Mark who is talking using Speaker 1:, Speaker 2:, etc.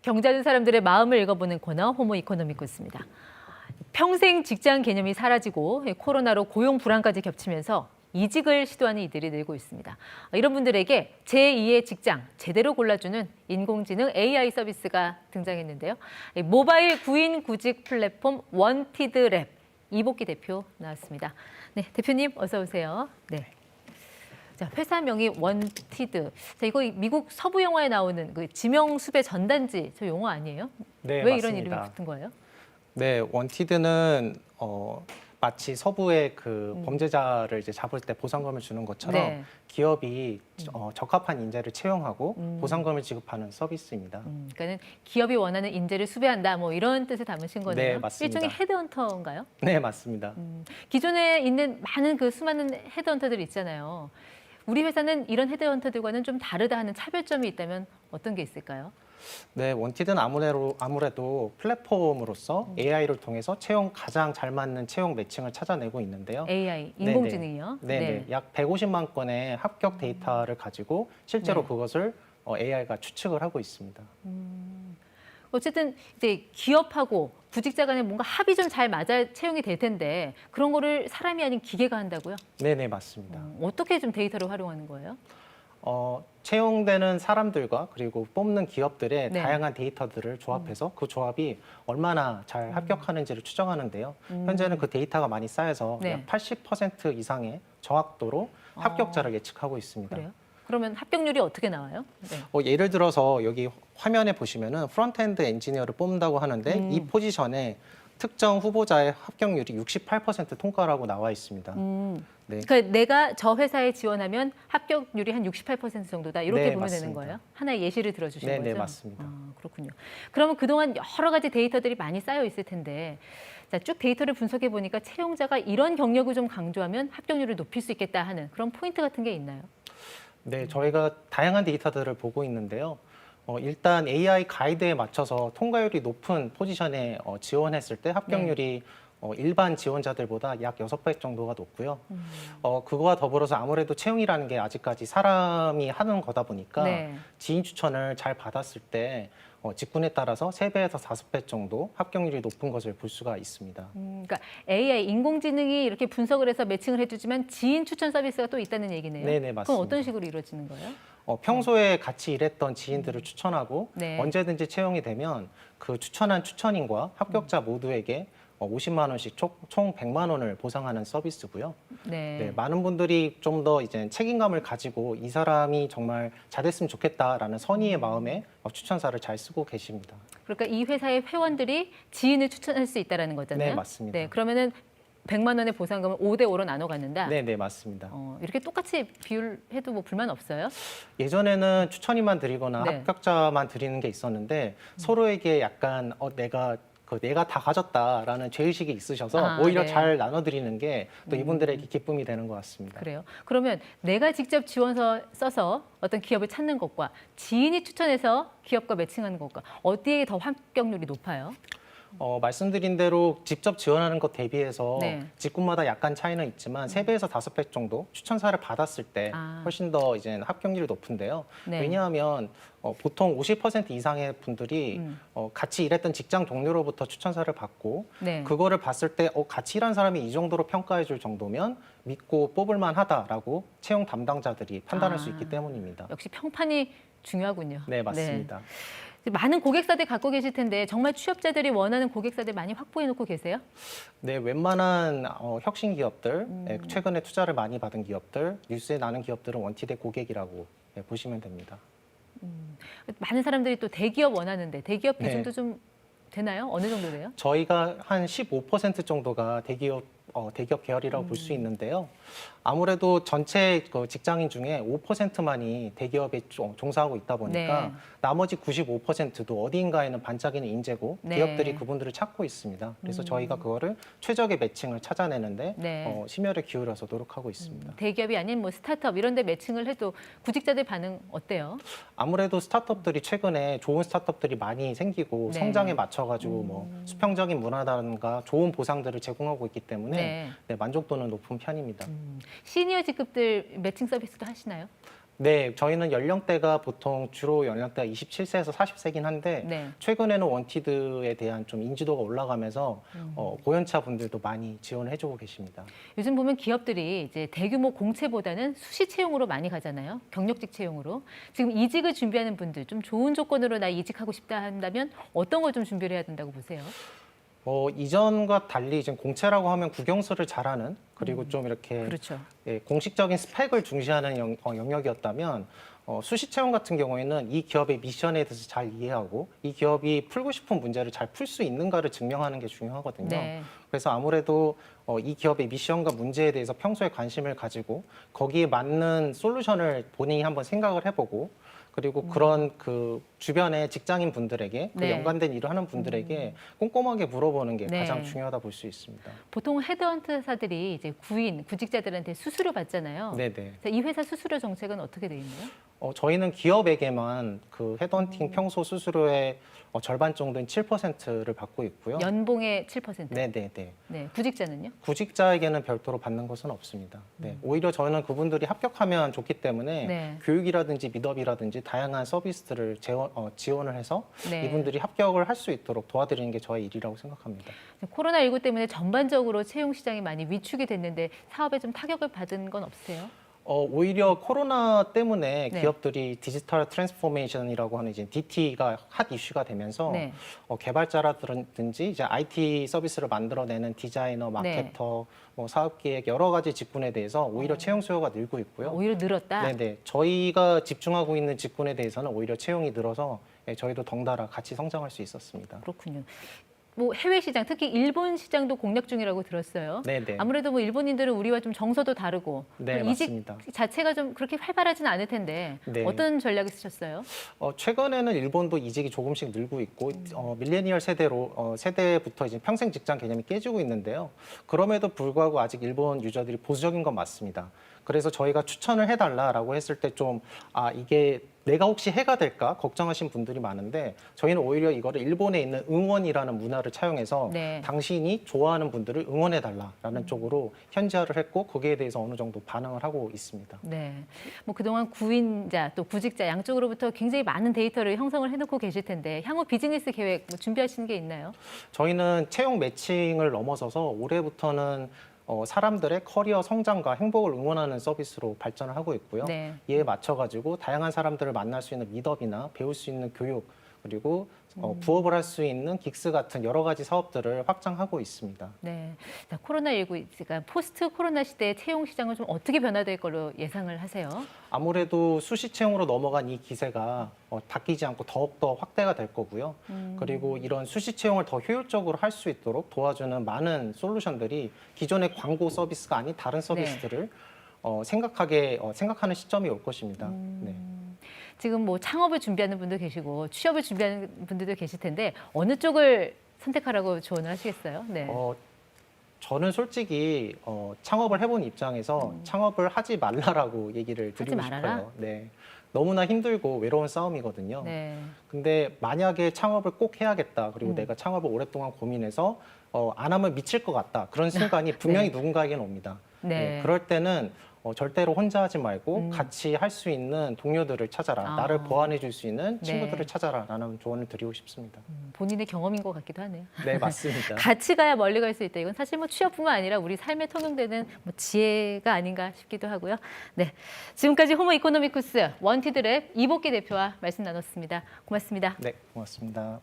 Speaker 1: 경제하는 사람들의 마음을 읽어보는 코너 호모 이코노미코스입니다. 평생 직장 개념이 사라지고 코로나로 고용 불안까지 겹치면서 이직을 시도하는 이들이 늘고 있습니다. 이런 분들에게 제2의 직장 제대로 골라주는 인공지능 AI 서비스가 등장했는데요. 모바일 구인 구직 플랫폼 원티드랩 이복기 대표 나왔습니다. 네, 대표님 어서 오세요. 네. 자, 회사명이 원티드. 자, 이거 미국 서부 영화에 나오는 그 지명 수배 전단지 저 용어 아니에요?
Speaker 2: 네,
Speaker 1: 왜
Speaker 2: 맞습니다.
Speaker 1: 이런 이름이 붙은 거예요?
Speaker 2: 네, 원티드는 마치 서부의 그 범죄자를 이제 잡을 때 보상금을 주는 것처럼
Speaker 1: 네.
Speaker 2: 기업이 적합한 인재를 채용하고 보상금을 지급하는 서비스입니다.
Speaker 1: 그러니까는 기업이 원하는 인재를 수배한다 뭐 이런 뜻을 담으신 거네요.
Speaker 2: 네, 맞습니다.
Speaker 1: 일종의 헤드헌터인가요?
Speaker 2: 네, 맞습니다.
Speaker 1: 기존에 있는 많은 그 수많은 헤드헌터들이 있잖아요. 우리 회사는 이런 헤드헌터들과는 좀 다르다 하는 차별점이 있다면 어떤 게 있을까요?
Speaker 2: 네, 원티드는 아무래도 플랫폼으로서 AI를 통해서 가장 잘 맞는 채용 매칭을 찾아내고 있는데요.
Speaker 1: AI, 인공지능이요?
Speaker 2: 네, 약 150만 건의 합격 데이터를 가지고 실제로
Speaker 1: 네.
Speaker 2: 그것을 AI가 추측을 하고 있습니다.
Speaker 1: 어쨌든 이제 기업하고 구직자 간에 뭔가 합이 좀 잘 맞아 채용이 될 텐데 그런 거를 사람이 아닌 기계가 한다고요?
Speaker 2: 네, 맞습니다.
Speaker 1: 어떻게 좀 데이터를 활용하는 거예요?
Speaker 2: 채용되는 사람들과 그리고 뽑는 기업들의
Speaker 1: 네.
Speaker 2: 다양한 데이터들을 조합해서 그 조합이 얼마나 잘 합격하는지를 추정하는데요. 현재는 그 데이터가 많이 쌓여서
Speaker 1: 네.
Speaker 2: 약 80% 이상의 정확도로 합격자를 예측하고 있습니다.
Speaker 1: 그래요? 그러면 합격률이 어떻게 나와요? 네.
Speaker 2: 예를 들어서 여기 화면에 보시면은 프론트엔드 엔지니어를 뽑는다고 하는데 이 포지션에 특정 후보자의 합격률이 68% 통과라고 나와 있습니다. 네.
Speaker 1: 그러니까 내가 저 회사에 지원하면 합격률이 한 68% 정도다 이렇게
Speaker 2: 네,
Speaker 1: 보면
Speaker 2: 맞습니다.
Speaker 1: 되는 거예요? 하나의 예시를 들어주신
Speaker 2: 네,
Speaker 1: 거죠?
Speaker 2: 네, 맞습니다.
Speaker 1: 그렇군요. 그러면 그동안 여러 가지 데이터들이 많이 쌓여 있을 텐데 자, 쭉 데이터를 분석해 보니까 채용자가 이런 경력을 좀 강조하면 합격률을 높일 수 있겠다 하는 그런 포인트 같은 게 있나요?
Speaker 2: 네, 저희가 다양한 데이터들을 보고 있는데요. 일단 AI 가이드에 맞춰서 통과율이 높은 포지션에 지원했을 때 합격률이 일반 지원자들보다 약 6배 정도가 높고요. 그거와 더불어서 아무래도 채용이라는 게 아직까지 사람이 하는 거다 보니까
Speaker 1: 네.
Speaker 2: 지인 추천을 잘 받았을 때 직군에 따라서 3배에서 5배 정도 합격률이 높은 것을 볼 수가 있습니다.
Speaker 1: 그러니까 AI, 인공지능이 이렇게 분석을 해서 매칭을 해주지만 지인 추천 서비스가 또 있다는 얘기네요.
Speaker 2: 네, 맞습니다.
Speaker 1: 그럼 어떤 식으로 이루어지는 거예요?
Speaker 2: 평소에 같이 일했던 지인들을 추천하고
Speaker 1: 네.
Speaker 2: 언제든지 채용이 되면 그 추천한 추천인과 합격자 모두에게 50만 원씩 총 100만 원을 보상하는 서비스고요. 네, 많은 분들이 좀 더 이제 책임감을 가지고 이 사람이 정말 잘됐으면 좋겠다라는 선의의 마음에 추천사를 잘 쓰고 계십니다.
Speaker 1: 그러니까 이 회사의 회원들이 지인을 추천할 수 있다는 거잖아요.
Speaker 2: 네, 맞습니다.
Speaker 1: 네, 그러면은 100만 원의 보상금을 5대 5로 나눠 갖는다.
Speaker 2: 네, 맞습니다.
Speaker 1: 이렇게 똑같이 비율해도 뭐 불만 없어요?
Speaker 2: 예전에는 추천인만 드리거나
Speaker 1: 네.
Speaker 2: 합격자만 드리는 게 있었는데 서로에게 약간 내가 다 가졌다라는 죄의식이 있으셔서 오히려
Speaker 1: 네.
Speaker 2: 잘 나눠드리는 게 또 이분들에게 기쁨이 되는 것 같습니다.
Speaker 1: 그래요. 그러면 내가 직접 지원서 써서 어떤 기업을 찾는 것과 지인이 추천해서 기업과 매칭하는 것과 어디에 더 합격률이 높아요?
Speaker 2: 말씀드린 대로 직접 지원하는 것 대비해서
Speaker 1: 네.
Speaker 2: 직군마다 약간 차이는 있지만 3배에서 5배 정도 추천사를 받았을 때 훨씬 더 이제 합격률이 높은데요.
Speaker 1: 네.
Speaker 2: 왜냐하면 보통 50% 이상의 분들이 같이 일했던 직장 동료로부터 추천사를 받고
Speaker 1: 네.
Speaker 2: 그거를 봤을 때 같이 일한 사람이 이 정도로 평가해 줄 정도면 믿고 뽑을 만하다라고 채용 담당자들이 판단할 수 있기 때문입니다.
Speaker 1: 역시 평판이 중요하군요.
Speaker 2: 네, 맞습니다.
Speaker 1: 많은 고객사들 갖고 계실 텐데 정말 취업자들이 원하는 고객사들 많이 확보해 놓고 계세요?
Speaker 2: 네, 웬만한 혁신 기업들, 최근에 투자를 많이 받은 기업들, 뉴스에 나는 기업들은 원티드 고객이라고 보시면 됩니다.
Speaker 1: 많은 사람들이 또 대기업 원하는데 대기업
Speaker 2: 네.
Speaker 1: 비중도 좀 되나요? 어느 정도 돼요?
Speaker 2: 저희가 한 15% 정도가 대기업 계열이라고 볼 수 있는데요. 아무래도 전체 그 직장인 중에 5%만이 대기업에 종사하고 있다 보니까
Speaker 1: 네.
Speaker 2: 나머지 95%도 어디인가에는 반짝이는 인재고
Speaker 1: 네.
Speaker 2: 기업들이 그분들을 찾고 있습니다. 그래서 저희가 그거를 최적의 매칭을 찾아내는데
Speaker 1: 네.
Speaker 2: 심혈을 기울여서 노력하고 있습니다.
Speaker 1: 대기업이 아닌 뭐 스타트업 이런 데 매칭을 해도 구직자들 반응 어때요?
Speaker 2: 아무래도 스타트업들이 최근에 좋은 스타트업들이 많이 생기고
Speaker 1: 네.
Speaker 2: 성장에 맞춰가지고 뭐 수평적인 문화라든가 좋은 보상들을 제공하고 있기 때문에
Speaker 1: 네.
Speaker 2: 네, 만족도는 높은 편입니다.
Speaker 1: 시니어 직급들 매칭 서비스도 하시나요?
Speaker 2: 네, 저희는 연령대가 보통 주로 연령대가 27세에서 40세긴 한데
Speaker 1: 네.
Speaker 2: 최근에는 원티드에 대한 좀 인지도가 올라가면서 고연차 분들도 많이 지원을 해주고 계십니다.
Speaker 1: 요즘 보면 기업들이 이제 대규모 공채보다는 수시 채용으로 많이 가잖아요. 경력직 채용으로. 지금 이직을 준비하는 분들 좀 좋은 조건으로 나 이직하고 싶다 한다면 어떤 걸 좀 준비를 해야 된다고 보세요?
Speaker 2: 이전과 달리 지금 공채라고 하면 국영수를 잘하는 그리고 좀 이렇게
Speaker 1: 그렇죠.
Speaker 2: 예, 공식적인 스펙을 중시하는 영역이었다면 수시 채용 같은 경우에는 이 기업의 미션에 대해서 잘 이해하고 이 기업이 풀고 싶은 문제를 잘 풀 수 있는가를 증명하는 게 중요하거든요.
Speaker 1: 네.
Speaker 2: 그래서 아무래도 이 기업의 미션과 문제에 대해서 평소에 관심을 가지고 거기에 맞는 솔루션을 본인이 한번 생각을 해보고 그리고 그런 그 주변의 직장인 분들에게 그
Speaker 1: 네.
Speaker 2: 연관된 일을 하는 분들에게 꼼꼼하게 물어보는 게
Speaker 1: 네.
Speaker 2: 가장 중요하다 볼 수 있습니다.
Speaker 1: 보통 헤드헌터사들이 이제 구직자들한테 수수료 받잖아요.
Speaker 2: 네네.
Speaker 1: 이 회사 수수료 정책은 어떻게 돼 있나요?
Speaker 2: 저희는 기업에게만 그 헤드헌팅 평소 수수료의 절반 정도인 7%를 받고 있고요.
Speaker 1: 연봉의 7%.
Speaker 2: 네네네.
Speaker 1: 네. 구직자는요?
Speaker 2: 구직자에게는 별도로 받는 것은 없습니다. 네. 오히려 저희는 그분들이 합격하면 좋기 때문에
Speaker 1: 네.
Speaker 2: 교육이라든지 미더비라든지 다양한 서비스들을 지원을 해서
Speaker 1: 네.
Speaker 2: 이분들이 합격을 할 수 있도록 도와드리는 게 저의 일이라고 생각합니다.
Speaker 1: 코로나19 때문에 전반적으로 채용 시장이 많이 위축이 됐는데 사업에 좀 타격을 받은 건 없으세요?
Speaker 2: 오히려 코로나 때문에
Speaker 1: 네.
Speaker 2: 기업들이 디지털 트랜스포메이션이라고 하는 이제 DT가 핫 이슈가 되면서
Speaker 1: 네.
Speaker 2: 개발자라든지 이제 IT 서비스를 만들어내는 디자이너, 마케터, 뭐 사업기획 여러 가지 직군에 대해서 오히려 채용 수요가 늘고 있고요.
Speaker 1: 오히려 늘었다?
Speaker 2: 네네. 저희가 집중하고 있는 직군에 대해서는 오히려 채용이 늘어서 저희도 덩달아 같이 성장할 수 있었습니다.
Speaker 1: 그렇군요. 뭐 해외 시장, 특히 일본 시장도 공략 중이라고 들었어요.
Speaker 2: 네네.
Speaker 1: 아무래도 뭐 일본인들은 우리와 좀 정서도 다르고
Speaker 2: 네,
Speaker 1: 이직
Speaker 2: 맞습니다.
Speaker 1: 자체가 좀 그렇게 활발하진 않을 텐데
Speaker 2: 네.
Speaker 1: 어떤 전략을 쓰셨어요?
Speaker 2: 최근에는 일본도 이직이 조금씩 늘고 있고 밀레니얼 세대부터 이제 평생 직장 개념이 깨지고 있는데요. 그럼에도 불구하고 아직 일본 유저들이 보수적인 건 맞습니다. 그래서 저희가 추천을 해달라라고 했을 때 좀 이게 내가 혹시 해가 될까 걱정하신 분들이 많은데 저희는 오히려 이거를 일본에 있는 응원이라는 문화를 차용해서
Speaker 1: 네.
Speaker 2: 당신이 좋아하는 분들을 응원해달라라는 쪽으로 현지화를 했고 거기에 대해서 어느 정도 반응을 하고 있습니다.
Speaker 1: 네. 뭐 그동안 구인자 또 구직자 양쪽으로부터 굉장히 많은 데이터를 형성을 해놓고 계실 텐데 향후 비즈니스 계획 뭐 준비하시는 게 있나요?
Speaker 2: 저희는 채용 매칭을 넘어서서 올해부터는 사람들의 커리어 성장과 행복을 응원하는 서비스로 발전을 하고 있고요.
Speaker 1: 네.
Speaker 2: 이에 맞춰가지고 다양한 사람들을 만날 수 있는 미더비나 배울 수 있는 교육 그리고 부업을 할 수 있는 긱스 같은 여러 가지 사업들을 확장하고 있습니다.
Speaker 1: 네. 자, 코로나19, 그러니까 포스트 코로나 시대의 채용 시장은 좀 어떻게 변화될 걸로 예상을 하세요?
Speaker 2: 아무래도 수시 채용으로 넘어간 이 기세가 바뀌지 않고 더욱더 확대가 될 거고요. 그리고 이런 수시 채용을 더 효율적으로 할 수 있도록 도와주는 많은 솔루션들이 기존의 광고 서비스가 아닌 다른 서비스들을 생각하는 시점이 올 것입니다. 네.
Speaker 1: 지금 뭐 창업을 준비하는 분도 계시고 취업을 준비하는 분들도 계실 텐데 어느 쪽을 선택하라고 조언을 하시겠어요? 네.
Speaker 2: 저는 솔직히 창업을 해본 입장에서 창업을 하지 말라라고 얘기를 드리고
Speaker 1: 말아라?
Speaker 2: 싶어요. 네. 너무나 힘들고 외로운 싸움이거든요.
Speaker 1: 네.
Speaker 2: 근데 만약에 창업을 꼭 해야겠다. 그리고 내가 창업을 오랫동안 고민해서 안 하면 미칠 것 같다. 그런 순간이 분명히 누군가에게는 옵니다.
Speaker 1: 네.
Speaker 2: 그럴 때는 절대로 혼자 하지 말고 같이 할 수 있는 동료들을 찾아라. 나를 보완해 줄 수 있는 친구들을 찾아라라는 조언을 드리고 싶습니다.
Speaker 1: 본인의 경험인 것 같기도 하네요.
Speaker 2: 네, 맞습니다.
Speaker 1: 같이 가야 멀리 갈 수 있다. 이건 사실 뭐 취업뿐만 아니라 우리 삶에 통용되는 뭐 지혜가 아닌가 싶기도 하고요. 네, 지금까지 호모 이코노미쿠스 원티드랩 이복기 대표와 말씀 나눴습니다. 고맙습니다.
Speaker 2: 네, 고맙습니다.